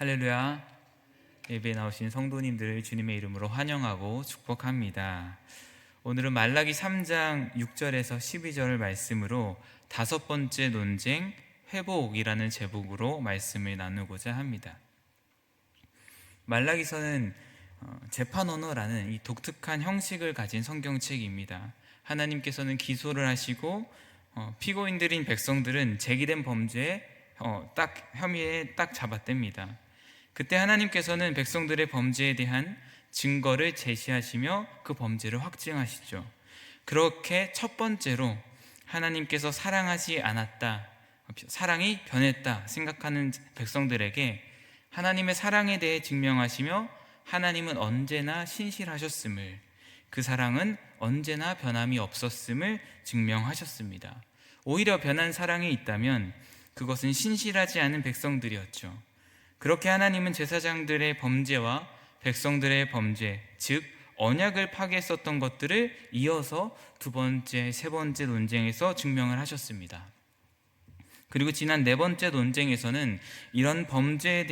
할렐루야. 예배에 나오신 성도님들을 주님의 이름으로 환영하고 축복합니다. 오늘은 말라기 3장 6절에서 12절 말씀으로 다섯 번째 논쟁 회복이라는 제목으로 말씀을 나누고자 합니다. 말라기서는 재판 언어라는 이 독특한 형식을 가진 성경책입니다. 하나님께서는 기소를 하시고 피고인들인 백성들은 제기된 범죄에 혐의에 딱 잡아댑니다. 그때 하나님께서는 백성들의 범죄에 대한 증거를 제시하시며 그 범죄를 확증하시죠. 그렇게 첫 번째로 하나님께서 사랑하지 않았다, 사랑이 변했다 생각하는 백성들에게 하나님의 사랑에 대해 증명하시며 하나님은 언제나 신실하셨음을, 그 사랑은 언제나 변함이 없었음을 증명하셨습니다. 오히려 변한 사랑이 있다면 그것은 신실하지 않은 백성들이었죠. 그렇게 하나님은 제사장들의 범죄와 백성들의 범죄, 즉 언약을 파괴했었던 것들을 이어서 두 번째, 세 번째 논쟁에서 증명을 하셨습니다. 그리고 지난 네 번째 논쟁에서는 이런 범죄에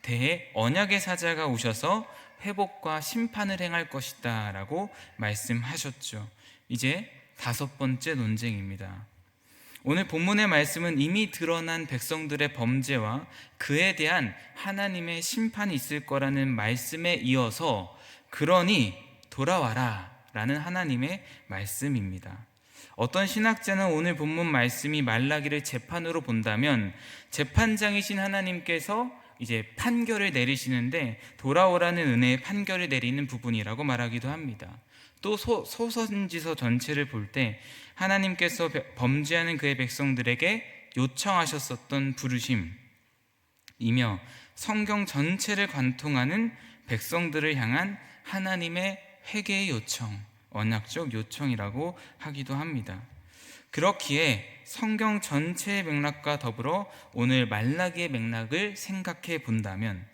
대해 언약의 사자가 오셔서 회복과 심판을 행할 것이다 라고 말씀하셨죠. 이제 다섯 번째 논쟁입니다. 오늘 본문의 말씀은 이미 드러난 백성들의 범죄와 그에 대한 하나님의 심판이 있을 거라는 말씀에 이어서 그러니 돌아와라 라는 하나님의 말씀입니다. 어떤 신학자는 오늘 본문 말씀이 말라기를 재판으로 본다면 재판장이신 하나님께서 이제 판결을 내리시는데 돌아오라는 은혜의 판결을 내리는 부분이라고 말하기도 합니다. 또 소선지서 전체를 볼 때 하나님께서 범죄하는 그의 백성들에게 요청하셨었던 부르심이며 성경 전체를 관통하는 백성들을 향한 하나님의 회개의 요청, 언약적 요청이라고 하기도 합니다. 그렇기에 성경 전체의 맥락과 더불어 오늘 말라기의 맥락을 생각해 본다면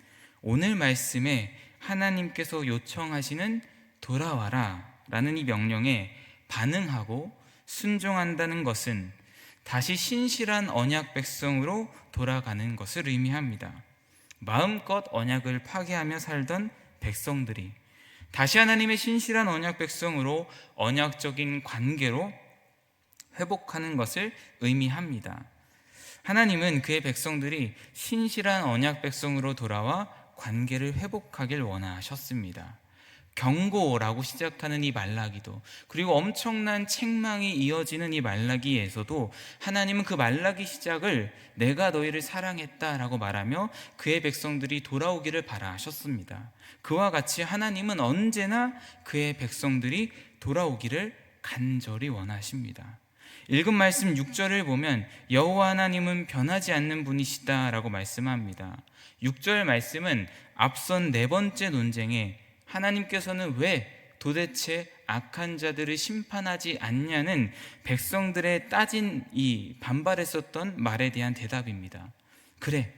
오늘 말씀에 하나님께서 요청하시는 돌아와라 라는 이 명령에 반응하고 순종한다는 것은 다시 신실한 언약 백성으로 돌아가는 것을 의미합니다. 마음껏 언약을 파괴하며 살던 백성들이 다시 하나님의 신실한 언약 백성으로 언약적인 관계로 회복하는 것을 의미합니다. 하나님은 그의 백성들이 신실한 언약 백성으로 돌아와 관계를 회복하길 원하셨습니다. 경고라고 시작하는 이 말라기도, 그리고 엄청난 책망이 이어지는 이 말라기에서도 하나님은 그 말라기 시작을 내가 너희를 사랑했다라고 말하며 그의 백성들이 돌아오기를 바라셨습니다. 그와 같이 하나님은 언제나 그의 백성들이 돌아오기를 간절히 원하십니다. 읽은 말씀 6절을 보면 여호와 하나님은 변하지 않는 분이시다라고 말씀합니다. 6절 말씀은 앞선 네 번째 논쟁에 하나님께서는 왜 도대체 악한 자들을 심판하지 않냐는 백성들의 따진 이 반발했었던 말에 대한 대답입니다. 그래,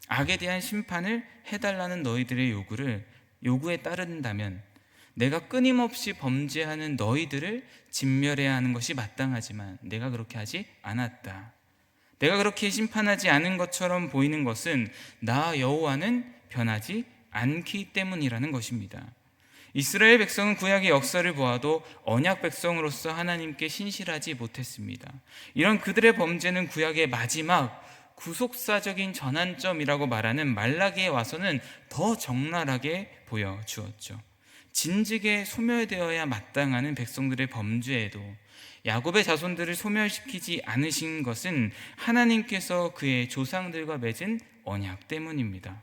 악에 대한 심판을 해달라는 너희들의 요구에 따른다면 내가 끊임없이 범죄하는 너희들을 진멸해야 하는 것이 마땅하지만 내가 그렇게 하지 않았다. 내가 그렇게 심판하지 않은 것처럼 보이는 것은 나 여호와는 변하지 않기 때문이라는 것입니다. 이스라엘 백성은 구약의 역사를 보아도 언약 백성으로서 하나님께 신실하지 못했습니다. 이런 그들의 범죄는 구약의 마지막 구속사적인 전환점이라고 말하는 말라기에 와서는 더 적나라하게 보여주었죠. 진즉에 소멸되어야 마땅하는 백성들의 범죄에도 야곱의 자손들을 소멸시키지 않으신 것은 하나님께서 그의 조상들과 맺은 언약 때문입니다.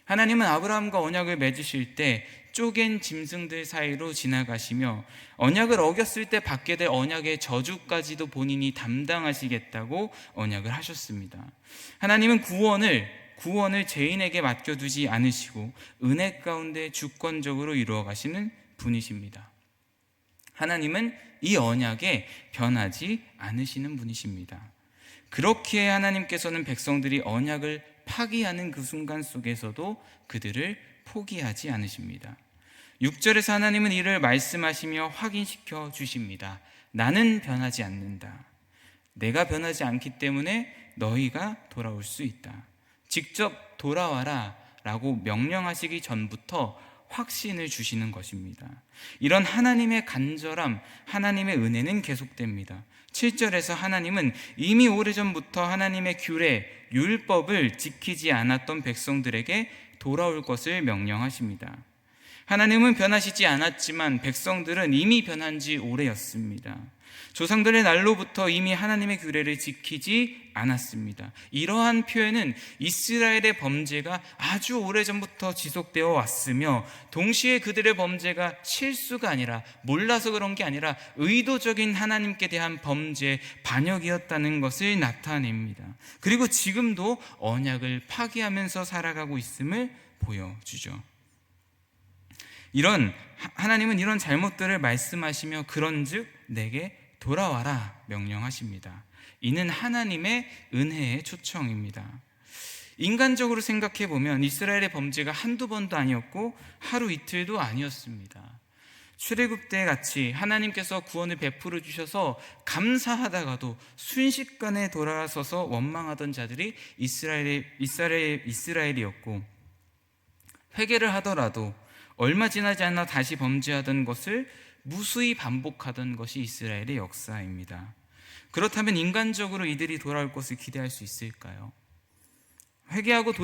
하나님은 아브라함과 언약을 맺으실 때 쪼갠 짐승들 사이로 지나가시며 언약을 어겼을 때 받게 될 언약의 저주까지도 본인이 담당하시겠다고 언약을 하셨습니다. 하나님은 구원을 죄인에게 맡겨두지 않으시고 은혜 가운데 주권적으로 이루어 가시는 분이십니다. 하나님은 이 언약에 변하지 않으시는 분이십니다. 그렇기에 하나님께서는 백성들이 언약을 파기하는 그 순간 속에서도 그들을 포기하지 않으십니다. 6절에서 하나님은 이를 말씀하시며 확인시켜 주십니다. 나는 변하지 않는다. 내가 변하지 않기 때문에 너희가 돌아올 수 있다. 직접 돌아와라 라고 명령하시기 전부터 확신을 주시는 것입니다. 이런 하나님의 간절함, 하나님의 은혜는 계속됩니다. 7절에서 하나님은 이미 오래전부터 하나님의 규례, 율법을 지키지 않았던 백성들에게 돌아올 것을 명령하십니다. 하나님은 변하시지 않았지만 백성들은 이미 변한 지 오래였습니다. 조상들의 날로부터 이미 하나님의 규례를 지키지 않았습니다. 이러한 표현은 이스라엘의 범죄가 아주 오래전부터 지속되어 왔으며, 동시에 그들의 범죄가 실수가 아니라, 몰라서 그런 게 아니라 의도적인 하나님께 대한 범죄, 반역이었다는 것을 나타냅니다. 그리고 지금도 언약을 파기하면서 살아가고 있음을 보여주죠. 하나님은 이런 잘못들을 말씀하시며 그런즉 내게 돌아와라 명령하십니다. 이는 하나님의 은혜의 초청입니다. 인간적으로 생각해 보면 이스라엘의 범죄가 한두 번도 아니었고 하루 이틀도 아니었습니다. 출애굽 때 같이 하나님께서 구원을 베풀어 주셔서 감사하다가도 순식간에 돌아서서 원망하던 자들이 이스라엘이었고, 회개를 하더라도 얼마 지나지 않아 다시 범죄하던 것을 무수히 반복하던 것이 이스라엘의 역사입니다. 그렇다면 인간적으로 이들이 돌아올 것을 기대할 수 있을까요? 회개하고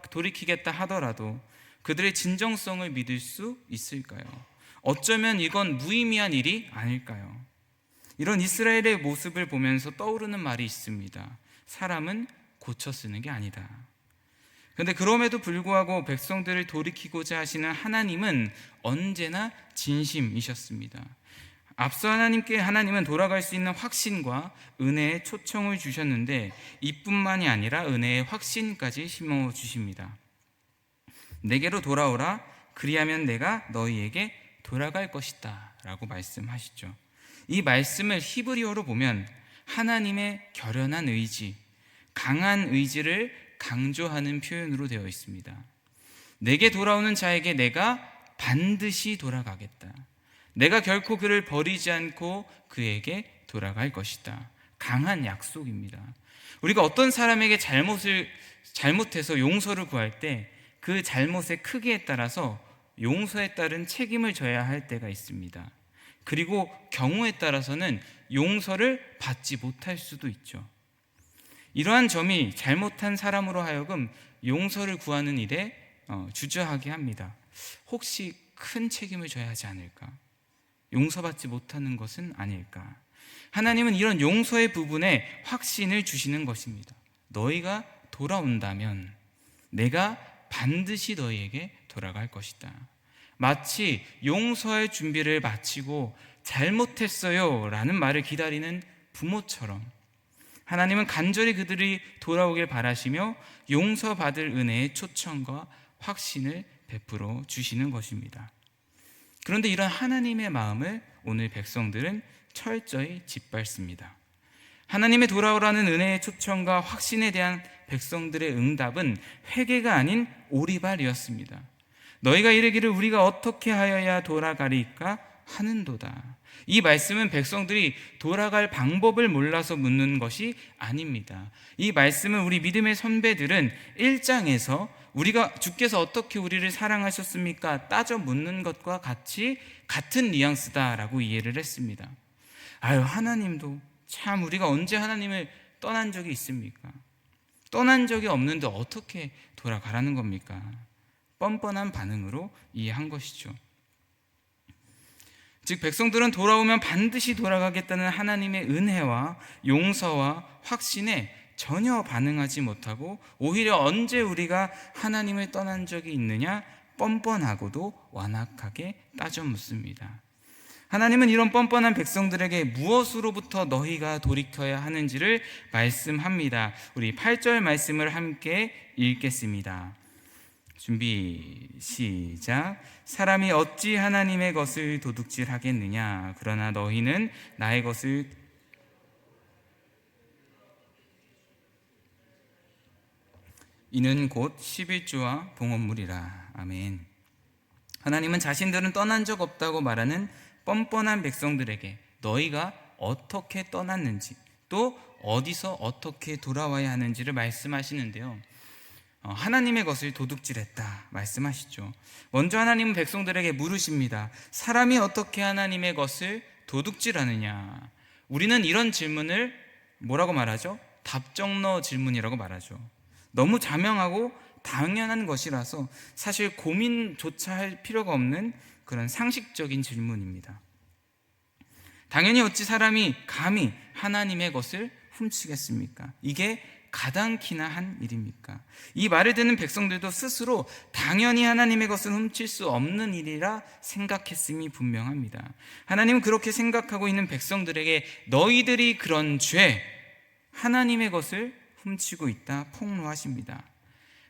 돌이키겠다 하더라도 그들의 진정성을 믿을 수 있을까요? 어쩌면 이건 무의미한 일이 아닐까요? 이런 이스라엘의 모습을 보면서 떠오르는 말이 있습니다. 사람은 고쳐 쓰는 게 아니다. 그런데 그럼에도 불구하고 백성들을 돌이키고자 하시는 하나님은 언제나 진심이셨습니다. 앞서 하나님은 돌아갈 수 있는 확신과 은혜의 초청을 주셨는데, 이뿐만이 아니라 은혜의 확신까지 심어주십니다. 내게로 돌아오라, 그리하면 내가 너희에게 돌아갈 것이다 라고 말씀하시죠. 이 말씀을 히브리어로 보면 하나님의 결연한 의지, 강한 의지를 강조하는 표현으로 되어 있습니다. 내게 돌아오는 자에게 내가 반드시 돌아가겠다. 내가 결코 그를 버리지 않고 그에게 돌아갈 것이다. 강한 약속입니다. 우리가 어떤 사람에게 잘못해서 용서를 구할 때 그 잘못의 크기에 따라서 용서에 따른 책임을 져야 할 때가 있습니다. 그리고 경우에 따라서는 용서를 받지 못할 수도 있죠. 이러한 점이 잘못한 사람으로 하여금 용서를 구하는 일에 주저하게 합니다. 혹시 큰 책임을 져야 하지 않을까? 용서받지 못하는 것은 아닐까? 하나님은 이런 용서의 부분에 확신을 주시는 것입니다. 너희가 돌아온다면 내가 반드시 너희에게 돌아갈 것이다. 마치 용서의 준비를 마치고 잘못했어요 라는 말을 기다리는 부모처럼 하나님은 간절히 그들이 돌아오길 바라시며 용서받을 은혜의 초청과 확신을 베풀어 주시는 것입니다. 그런데 이런 하나님의 마음을 오늘 백성들은 철저히 짓밟습니다. 하나님의 돌아오라는 은혜의 초청과 확신에 대한 백성들의 응답은 회개가 아닌 오리발이었습니다. 너희가 이르기를 우리가 어떻게 하여야 돌아가리까 하는도다. 이 말씀은 백성들이 돌아갈 방법을 몰라서 묻는 것이 아닙니다. 이 말씀은 우리 믿음의 선배들은 1장에서 주께서 어떻게 우리를 사랑하셨습니까? 따져 묻는 것과 같은 뉘앙스다라고 이해를 했습니다. 하나님도 참 우리가 언제 하나님을 떠난 적이 있습니까? 떠난 적이 없는데 어떻게 돌아가라는 겁니까? 뻔뻔한 반응으로 이해한 것이죠. 즉 백성들은 돌아오면 반드시 돌아가겠다는 하나님의 은혜와 용서와 확신에 전혀 반응하지 못하고 오히려 언제 우리가 하나님을 떠난 적이 있느냐 뻔뻔하고도 완악하게 따져 묻습니다. 하나님은 이런 뻔뻔한 백성들에게 무엇으로부터 너희가 돌이켜야 하는지를 말씀합니다. 우리 8절 말씀을 함께 읽겠습니다. 준비 시작. 사람이 어찌 하나님의 것을 도둑질하겠느냐? 그러나 너희는 나의 것을 이는 곧 11조와 봉헌물이라. 아멘. 하나님은 자신들은 떠난 적 없다고 말하는 뻔뻔한 백성들에게 너희가 어떻게 떠났는지 또 어디서 어떻게 돌아와야 하는지를 말씀하시는데요. 하나님의 것을 도둑질했다 말씀하시죠. 먼저 하나님은 백성들에게 물으십니다. 사람이 어떻게 하나님의 것을 도둑질하느냐? 우리는 이런 질문을 뭐라고 말하죠? 답정너 질문이라고 말하죠. 너무 자명하고 당연한 것이라서 사실 고민조차 할 필요가 없는 그런 상식적인 질문입니다. 당연히 어찌 사람이 감히 하나님의 것을 훔치겠습니까? 이게 가당키나 한 일입니까? 이 말을 듣는 백성들도 스스로 당연히 하나님의 것을 훔칠 수 없는 일이라 생각했음이 분명합니다. 하나님은 그렇게 생각하고 있는 백성들에게 너희들이 그런 죄, 하나님의 것을 훔치고 있다 폭로하십니다.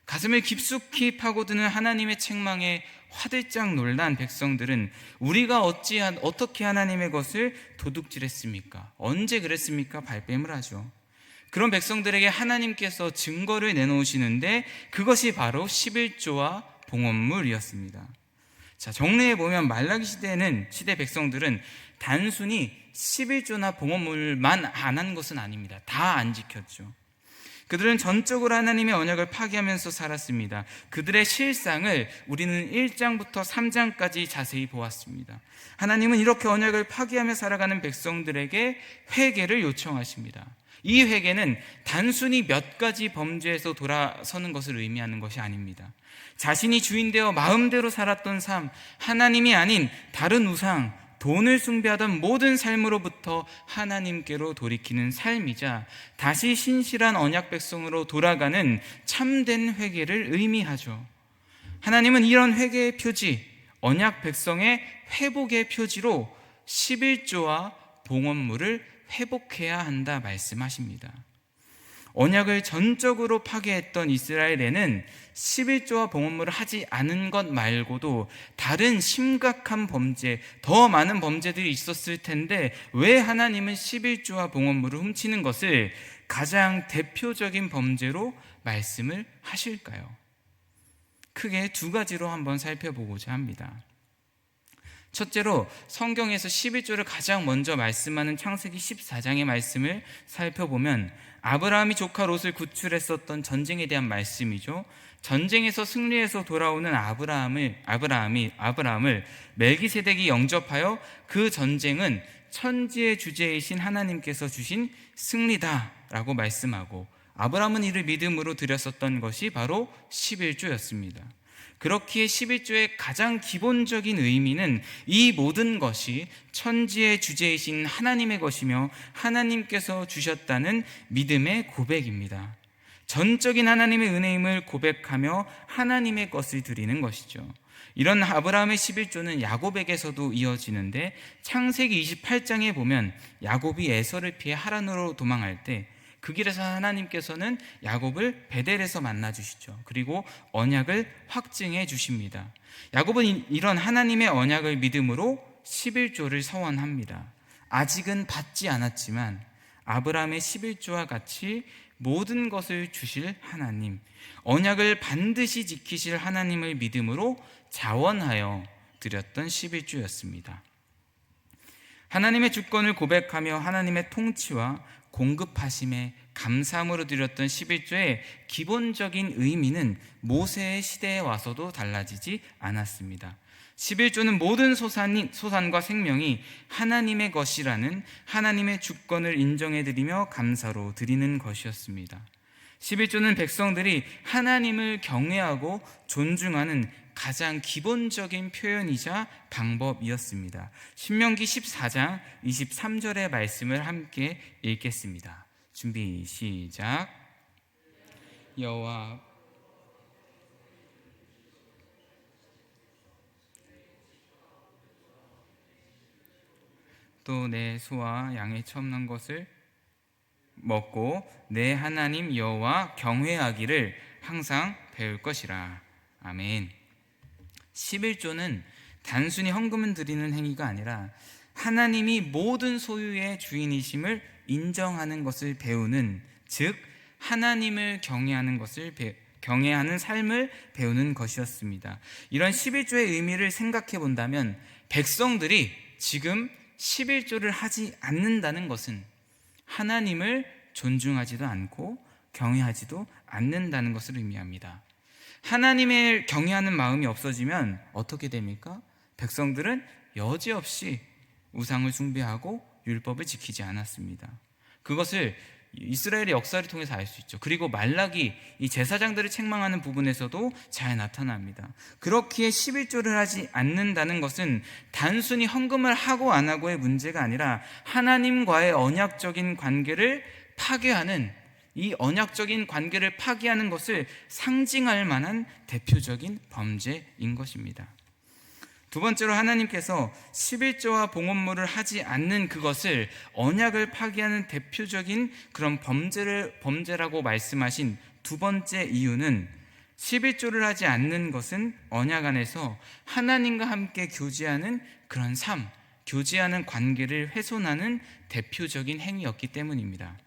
가슴을 깊숙이 파고드는 하나님의 책망에 화들짝 놀란 백성들은 우리가 어떻게 하나님의 것을 도둑질했습니까? 언제 그랬습니까? 발뺌을 하죠. 그런 백성들에게 하나님께서 증거를 내놓으시는데 그것이 바로 11조와 봉헌물이었습니다. 자, 정리해 보면 말라기 시대 백성들은 단순히 11조나 봉헌물만 안 한 것은 아닙니다. 다 안 지켰죠. 그들은 전적으로 하나님의 언약을 파기하면서 살았습니다. 그들의 실상을 우리는 1장부터 3장까지 자세히 보았습니다. 하나님은 이렇게 언약을 파기하며 살아가는 백성들에게 회개를 요청하십니다. 이 회개는 단순히 몇 가지 범죄에서 돌아서는 것을 의미하는 것이 아닙니다. 자신이 주인되어 마음대로 살았던 삶, 하나님이 아닌 다른 우상, 돈을 숭배하던 모든 삶으로부터 하나님께로 돌이키는 삶이자 다시 신실한 언약 백성으로 돌아가는 참된 회개를 의미하죠. 하나님은 이런 회개의 표지, 언약 백성의 회복의 표지로 11조와 봉헌물을 회복해야 한다 말씀하십니다. 언약을 전적으로 파괴했던 이스라엘에는 11조와 봉헌물을 하지 않은 것 말고도 다른 심각한 범죄, 더 많은 범죄들이 있었을 텐데 왜 하나님은 11조와 봉헌물을 훔치는 것을 가장 대표적인 범죄로 말씀을 하실까요? 크게 두 가지로 한번 살펴보고자 합니다. 첫째로 성경에서 11조를 가장 먼저 말씀하는 창세기 14장의 말씀을 살펴보면 아브라함이 조카 롯을 구출했었던 전쟁에 대한 말씀이죠. 전쟁에서 승리해서 돌아오는 아브라함을 멜기세덱이 영접하여 그 전쟁은 천지의 주제이신 하나님께서 주신 승리다라고 말씀하고 아브라함은 이를 믿음으로 드렸었던 것이 바로 11조였습니다. 그렇기에 11조의 가장 기본적인 의미는 이 모든 것이 천지의 주제이신 하나님의 것이며 하나님께서 주셨다는 믿음의 고백입니다. 전적인 하나님의 은혜임을 고백하며 하나님의 것을 드리는 것이죠. 이런 아브라함의 11조는 야곱에게서도 이어지는데 창세기 28장에 보면 야곱이 에서를 피해 하란으로 도망할 때 그 길에서 하나님께서는 야곱을 베델에서 만나주시죠. 그리고 언약을 확증해 주십니다. 야곱은 이런 하나님의 언약을 믿음으로 11조를 서원합니다. 아직은 받지 않았지만 아브라함의 11조와 같이 모든 것을 주실 하나님, 언약을 반드시 지키실 하나님을 믿음으로 자원하여 드렸던 11조였습니다. 하나님의 주권을 고백하며 하나님의 통치와 공급하심에 감사함으로 드렸던 11조의 기본적인 의미는 모세의 시대에 와서도 달라지지 않았습니다. 11조는 모든 소산과 생명이 하나님의 것이라는 하나님의 주권을 인정해드리며 감사로 드리는 것이었습니다. 11조는 백성들이 하나님을 경외하고 존중하는 가장 기본적인 표현이자 방법이었습니다. 신명기 14장 23절의 말씀을 함께 읽겠습니다. 준비 시작. 여호와 또 내 소와 양의 첨난 것을 먹고 내 하나님 여호와 경외하기를 항상 배울 것이라. 아멘. 11조는 단순히 헌금을 드리는 행위가 아니라 하나님이 모든 소유의 주인이심을 인정하는 것을 배우는, 즉 하나님을 경외하는 삶을 배우는 것이었습니다. 이런 11조의 의미를 생각해 본다면 백성들이 지금 11조를 하지 않는다는 것은 하나님을 존중하지도 않고 경외하지도 않는다는 것을 의미합니다. 하나님을 경외하는 마음이 없어지면 어떻게 됩니까? 백성들은 여지없이 우상을 숭배하고 율법을 지키지 않았습니다. 그것을 이스라엘의 역사를 통해서 알 수 있죠. 그리고 말라기, 이 제사장들을 책망하는 부분에서도 잘 나타납니다. 그렇기에 11조를 하지 않는다는 것은 단순히 헌금을 하고 안 하고의 문제가 아니라 하나님과의 언약적인 관계를 파괴하는, 이 언약적인 관계를 파괴하는 것을 상징할 만한 대표적인 범죄인 것입니다. 두 번째로, 하나님께서 11조와 봉헌물을 하지 않는 그것을 언약을 파괴하는 대표적인 그런 범죄라고 말씀하신 두 번째 이유는, 11조를 하지 않는 것은 언약 안에서 하나님과 함께 교제하는 그런 삶, 교제하는 관계를 훼손하는 대표적인 행위였기 때문입니다.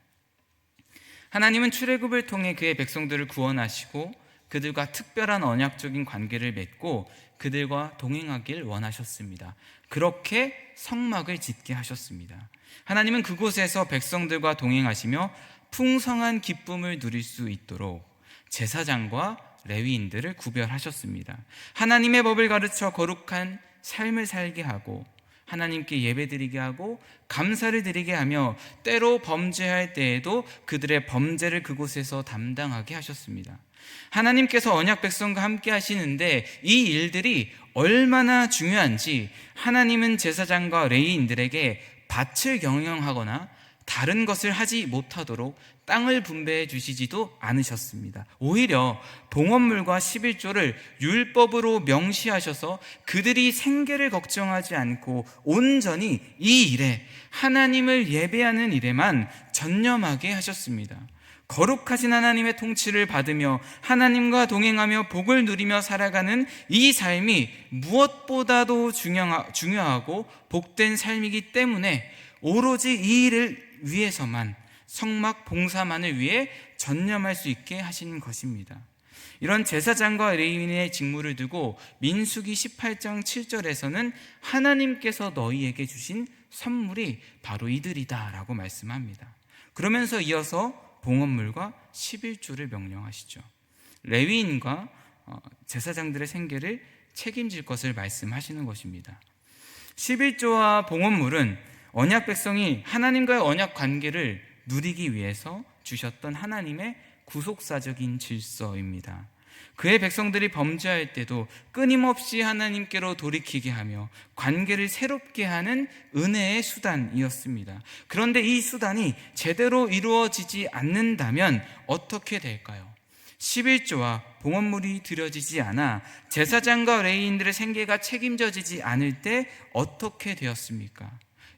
하나님은 출애굽을 통해 그의 백성들을 구원하시고 그들과 특별한 언약적인 관계를 맺고 그들과 동행하길 원하셨습니다. 그렇게 성막을 짓게 하셨습니다. 하나님은 그곳에서 백성들과 동행하시며 풍성한 기쁨을 누릴 수 있도록 제사장과 레위인들을 구별하셨습니다. 하나님의 법을 가르쳐 거룩한 삶을 살게 하고 하나님께 예배드리게 하고 감사를 드리게 하며 때로 범죄할 때에도 그들의 범죄를 그곳에서 담당하게 하셨습니다. 하나님께서 언약 백성과 함께 하시는데 이 일들이 얼마나 중요한지 하나님은 제사장과 레위인들에게 밭을 경영하거나 다른 것을 하지 못하도록 땅을 분배해 주시지도 않으셨습니다. 오히려 봉헌물과 11조를 율법으로 명시하셔서 그들이 생계를 걱정하지 않고 온전히 이 일에, 하나님을 예배하는 일에만 전념하게 하셨습니다. 거룩하신 하나님의 통치를 받으며 하나님과 동행하며 복을 누리며 살아가는 이 삶이 무엇보다도 중요하고 복된 삶이기 때문에 오로지 이 일을 위해서만, 성막 봉사만을 위해 전념할 수 있게 하신 것입니다. 이런 제사장과 레위인의 직무를 두고 민수기 18장 7절에서는 하나님께서 너희에게 주신 선물이 바로 이들이다 라고 말씀합니다. 그러면서 이어서 봉헌물과 11조를 명령하시죠. 레위인과 제사장들의 생계를 책임질 것을 말씀하시는 것입니다. 11조와 봉헌물은 언약 백성이 하나님과의 언약 관계를 누리기 위해서 주셨던 하나님의 구속사적인 질서입니다. 그의 백성들이 범죄할 때도 끊임없이 하나님께로 돌이키게 하며 관계를 새롭게 하는 은혜의 수단이었습니다. 그런데 이 수단이 제대로 이루어지지 않는다면 어떻게 될까요? 11조와 봉헌물이 드려지지 않아 제사장과 레위인들의 생계가 책임져지지 않을 때 어떻게 되었습니까?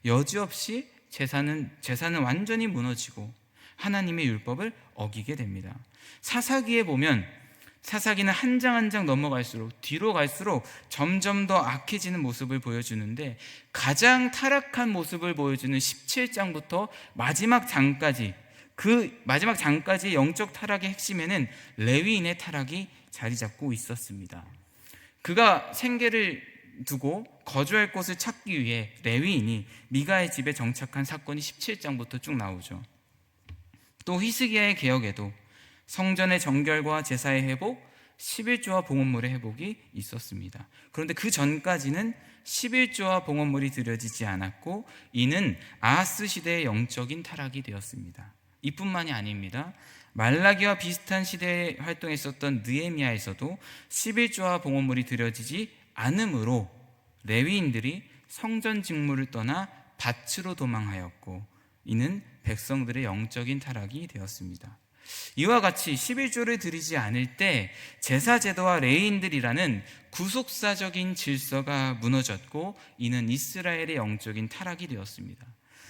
여지없이 제사는 완전히 무너지고 하나님의 율법을 어기게 됩니다. 사사기에 보면 사사기는 한 장 한 장 넘어갈수록, 뒤로 갈수록 점점 더 악해지는 모습을 보여주는데, 가장 타락한 모습을 보여주는 17장부터 마지막 장까지, 그 마지막 장까지의 영적 타락의 핵심에는 레위인의 타락이 자리 잡고 있었습니다. 그가 생계를 두고 거주할 곳을 찾기 위해 레위인이 미가의 집에 정착한 사건이 17장부터 쭉 나오죠. 또 히스기야의 개혁에도 성전의 정결과 제사의 회복, 11조와 봉헌물의 회복이 있었습니다. 그런데 그 전까지는 11조와 봉헌물이 드려지지 않았고 이는 아하스 시대의 영적인 타락이 되었습니다. 이뿐만이 아닙니다. 말라기와 비슷한 시대에 활동했었던 느헤미야에서도 11조와 봉헌물이 드려지지 않으므로 레위인들이 성전 직무를 떠나 밭으로 도망하였고 이는 백성들의 영적인 타락이 되었습니다. 이와 같이 11조를 드리지 않을 때 제사제도와 레위인들이라는 구속사적인 질서가 무너졌고 이는 이스라엘의 영적인 타락이 되었습니다.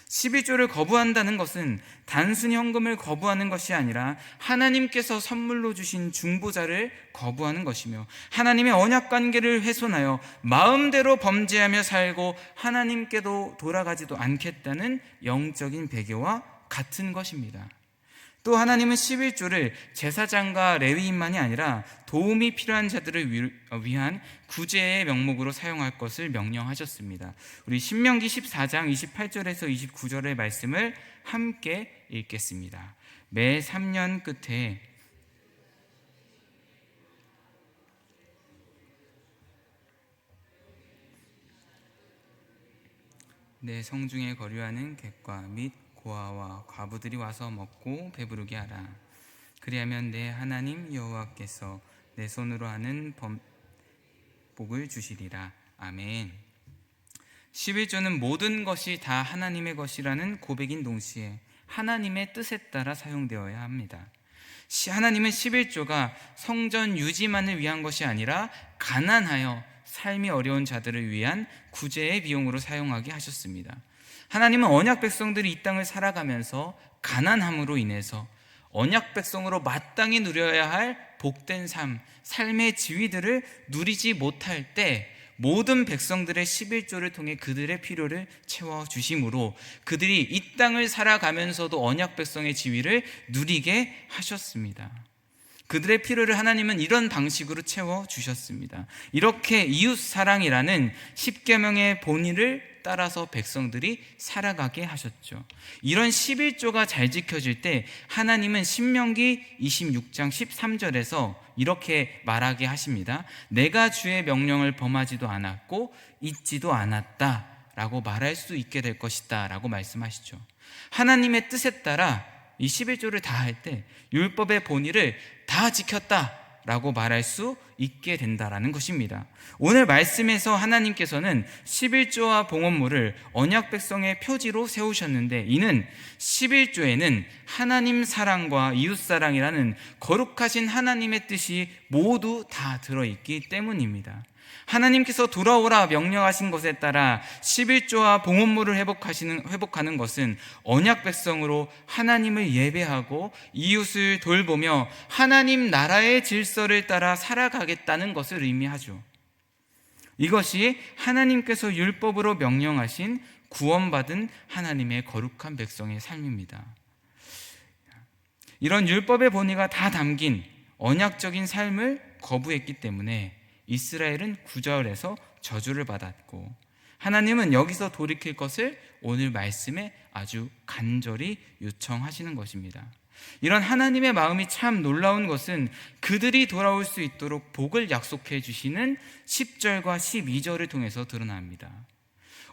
11조를 거부한다는 것은 단순히 헌금을 거부하는 것이 아니라 하나님께서 선물로 주신 중보자를 거부하는 것이며 하나님의 언약관계를 훼손하여 마음대로 범죄하며 살고 하나님께도 돌아가지도 않겠다는 영적인 배교와 같은 것입니다. 또 하나님은 11조를 제사장과 레위인만이 아니라 도움이 필요한 자들을 위한 구제의 명목으로 사용할 것을 명령하셨습니다. 우리 신명기 14장 28절에서 29절의 말씀을 함께 읽겠습니다. 매 3년 끝에 내 성중에 거류하는 객과 및 고아와 과부들이 와서 먹고 배부르게 하라. 그리하면 내 하나님 여호와께서 내 손으로 하는 복을 주시리라. 아멘. 11조는 모든 것이 다 하나님의 것이라는 고백인 동시에 하나님의 뜻에 따라 사용되어야 합니다. 하나님은 11조가 성전 유지만을 위한 것이 아니라 가난하여 삶이 어려운 자들을 위한 구제의 비용으로 사용하게 하셨습니다. 하나님은 언약 백성들이 이 땅을 살아가면서 가난함으로 인해서 언약 백성으로 마땅히 누려야 할 복된 삶의 지위들을 누리지 못할 때 모든 백성들의 11조를 통해 그들의 필요를 채워주심으로 그들이 이 땅을 살아가면서도 언약 백성의 지위를 누리게 하셨습니다. 그들의 필요를 하나님은 이런 방식으로 채워주셨습니다. 이렇게 이웃사랑이라는 10계명의 본의를 따라서 백성들이 살아가게 하셨죠. 이런 11조가 잘 지켜질 때 하나님은 신명기 26장 13절에서 이렇게 말하게 하십니다. 내가 주의 명령을 범하지도 않았고 잊지도 않았다 라고 말할 수 있게 될 것이다 라고 말씀하시죠. 하나님의 뜻에 따라 이 11조를 다 할 때 율법의 본의를 다 지켰다 라고 말할 수 있게 된다라는 것입니다. 오늘 말씀에서 하나님께서는 11조와 봉헌물을 언약 백성의 표지로 세우셨는데 이는 11조에는 하나님 사랑과 이웃 사랑이라는 거룩하신 하나님의 뜻이 모두 다 들어있기 때문입니다. 하나님께서 돌아오라 명령하신 것에 따라 11조와 봉헌물을 회복하는 것은 언약 백성으로 하나님을 예배하고 이웃을 돌보며 하나님 나라의 질서를 따라 살아가겠다는 것을 의미하죠. 이것이 하나님께서 율법으로 명령하신 구원받은 하나님의 거룩한 백성의 삶입니다. 이런 율법의 본의가 다 담긴 언약적인 삶을 거부했기 때문에 이스라엘은 구절에서 저주를 받았고 하나님은 여기서 돌이킬 것을 오늘 말씀에 아주 간절히 요청하시는 것입니다. 이런 하나님의 마음이 참 놀라운 것은 그들이 돌아올 수 있도록 복을 약속해 주시는 10절과 12절을 통해서 드러납니다.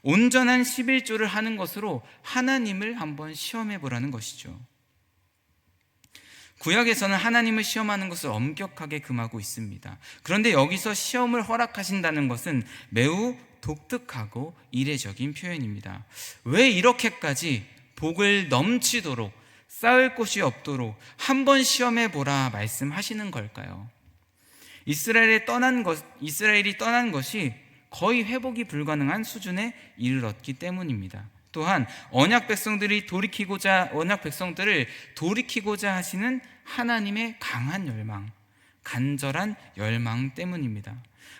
온전한 11조를 하는 것으로 하나님을 한번 시험해 보라는 것이죠. 구약에서는 하나님을 시험하는 것을 엄격하게 금하고 있습니다. 그런데 여기서 시험을 허락하신다는 것은 매우 독특하고 이례적인 표현입니다. 왜 이렇게까지 복을 넘치도록 쌓을 곳이 없도록 한번 시험해 보라 말씀하시는 걸까요? 이스라엘이 떠난 것이 거의 회복이 불가능한 수준에 이르렀기 때문입니다. 또한 언약 백성들을 돌이키고자 하시는 하나님의 강한 열망, 간절한 열망 때문입니다.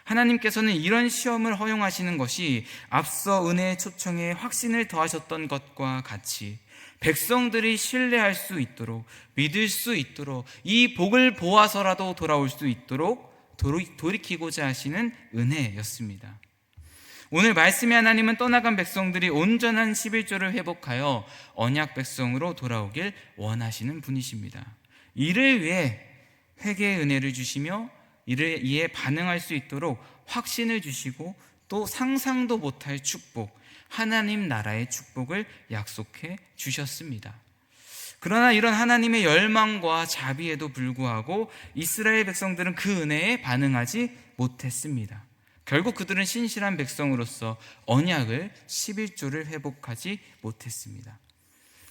하나님께서는 이런 시험을 허용하시는 것이 앞서 은혜의 초청에 확신을 더하셨던 것과 같이 백성들이 신뢰할 수 있도록, 믿을 수 있도록, 이 복을 보아서라도 돌아올 수 있도록 돌이키고자 하시는 은혜였습니다. 오늘 말씀의 하나님은 떠나간 백성들이 온전한 11조를 회복하여 언약 백성으로 돌아오길 원하시는 분이십니다. 이를 위해 회개의 은혜를 주시며 이에 반응할 수 있도록 확신을 주시고 또 상상도 못할 축복, 하나님 나라의 축복을 약속해 주셨습니다. 그러나 이런 하나님의 열망과 자비에도 불구하고 이스라엘 백성들은 그 은혜에 반응하지 못했습니다. 결국 그들은 신실한 백성으로서 언약을 11조를 회복하지 못했습니다.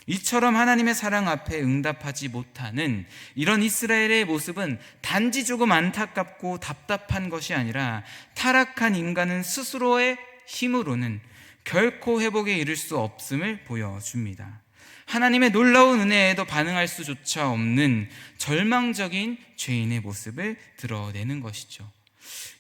이처럼 하나님의 사랑 앞에 응답하지 못하는 이런 이스라엘의 모습은 단지 조금 안타깝고 답답한 것이 아니라 타락한 인간은 스스로의 힘으로는 결코 회복에 이를 수 없음을 보여줍니다. 하나님의 놀라운 은혜에도 반응할 수조차 없는 절망적인 죄인의 모습을 드러내는 것이죠.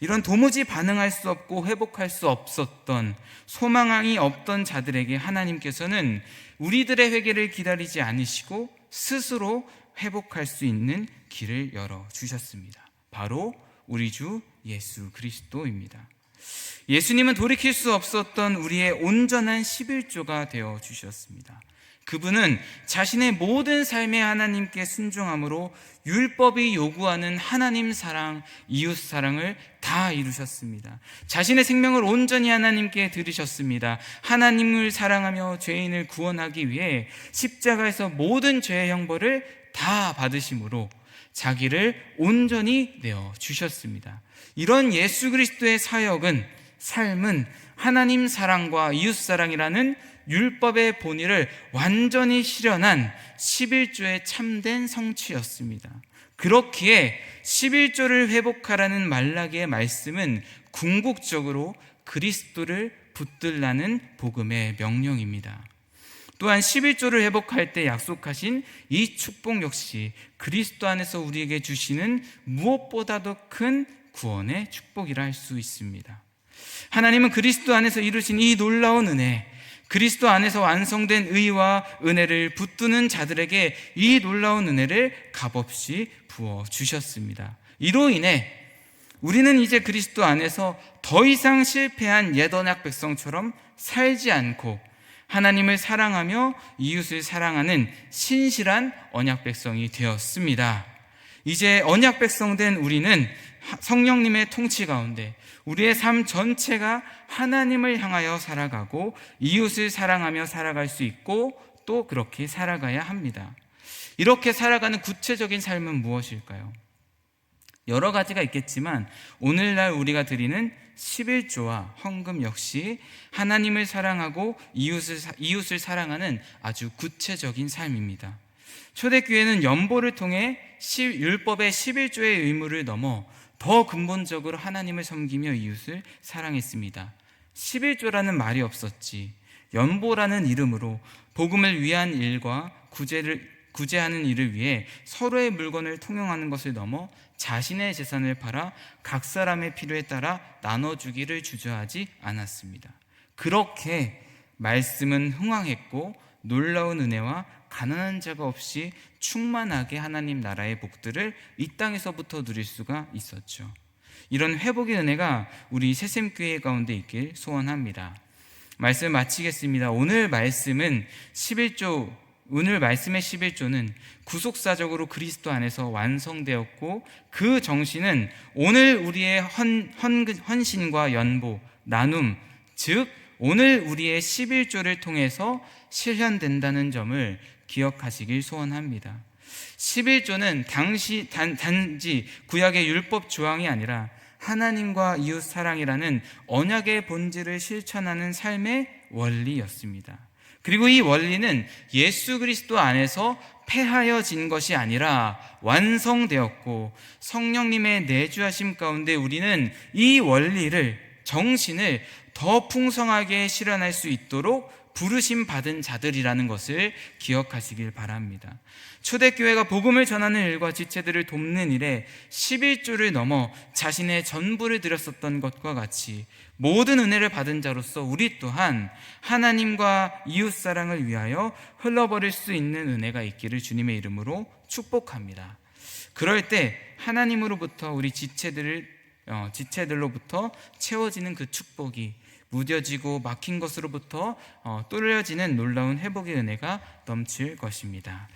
이런 도무지 반응할 수 없고 회복할 수 없었던 소망이 없던 자들에게 하나님께서는 우리들의 회개를 기다리지 않으시고 스스로 회복할 수 있는 길을 열어주셨습니다. 바로 우리 주 예수 그리스도입니다. 예수님은 돌이킬 수 없었던 우리의 온전한 11조가 되어주셨습니다. 그분은 자신의 모든 삶의 하나님께 순종함으로 율법이 요구하는 하나님 사랑, 이웃 사랑을 다 이루셨습니다. 자신의 생명을 온전히 하나님께 드리셨습니다. 하나님을 사랑하며 죄인을 구원하기 위해 십자가에서 모든 죄의 형벌을 다 받으심으로 자기를 온전히 내어 주셨습니다. 이런 예수 그리스도의 사역은, 삶은 하나님 사랑과 이웃 사랑이라는 율법의 본의를 완전히 실현한 11조의 참된 성취였습니다. 그렇기에 11조를 회복하라는 말라기의 말씀은 궁극적으로 그리스도를 붙들라는 복음의 명령입니다. 또한 11조를 회복할 때 약속하신 이 축복 역시 그리스도 안에서 우리에게 주시는 무엇보다도 큰 구원의 축복이라 할 수 있습니다. 하나님은 그리스도 안에서 이루신 이 놀라운 은혜, 그리스도 안에서 완성된 의와 은혜를 붙드는 자들에게 이 놀라운 은혜를 값없이 부어주셨습니다. 이로 인해 우리는 이제 그리스도 안에서 더 이상 실패한 옛 언약 백성처럼 살지 않고 하나님을 사랑하며 이웃을 사랑하는 신실한 언약 백성이 되었습니다. 이제 언약 백성 된 우리는 성령님의 통치 가운데 우리의 삶 전체가 하나님을 향하여 살아가고 이웃을 사랑하며 살아갈 수 있고 또 그렇게 살아가야 합니다. 이렇게 살아가는 구체적인 삶은 무엇일까요? 여러 가지가 있겠지만 오늘날 우리가 드리는 11조와 헌금 역시 하나님을 사랑하고 이웃을 사랑하는 아주 구체적인 삶입니다. 초대교회는 연보를 통해 율법의 11조의 의무를 넘어 더 근본적으로 하나님을 섬기며 이웃을 사랑했습니다. 11조라는 말이 없었지 연보라는 이름으로 복음을 위한 일과 구제하는 일을 위해 서로의 물건을 통용하는 것을 넘어 자신의 재산을 팔아 각 사람의 필요에 따라 나눠주기를 주저하지 않았습니다. 그렇게 말씀은 흥왕했고 놀라운 은혜와 가난한 자가 없이 충만하게 하나님 나라의 복들을 이 땅에서부터 누릴 수가 있었죠. 이런 회복의 은혜가 우리 새샘교회 가운데 있길 소원합니다. 말씀 마치겠습니다. 오늘 말씀의 11조는 구속사적으로 그리스도 안에서 완성되었고 그 정신은 오늘 우리의 헌신과 연보, 나눔, 즉 오늘 우리의 11조를 통해서 실현된다는 점을 기억하시길 소원합니다. 11조는 단지 구약의 율법 조항이 아니라 하나님과 이웃 사랑이라는 언약의 본질을 실천하는 삶의 원리였습니다. 그리고 이 원리는 예수 그리스도 안에서 폐하여진 것이 아니라 완성되었고 성령님의 내주하심 가운데 우리는 이 원리를, 정신을 더 풍성하게 실현할 수 있도록 부르심 받은 자들이라는 것을 기억하시길 바랍니다. 초대교회가 복음을 전하는 일과 지체들을 돕는 일에 11조를 넘어 자신의 전부를 드렸었던 것과 같이 모든 은혜를 받은 자로서 우리 또한 하나님과 이웃사랑을 위하여 흘러버릴 수 있는 은혜가 있기를 주님의 이름으로 축복합니다. 그럴 때 하나님으로부터 우리 지체들로부터 채워지는 그 축복이 무뎌지고 막힌 것으로부터 뚫려지는 놀라운 회복의 은혜가 넘칠 것입니다.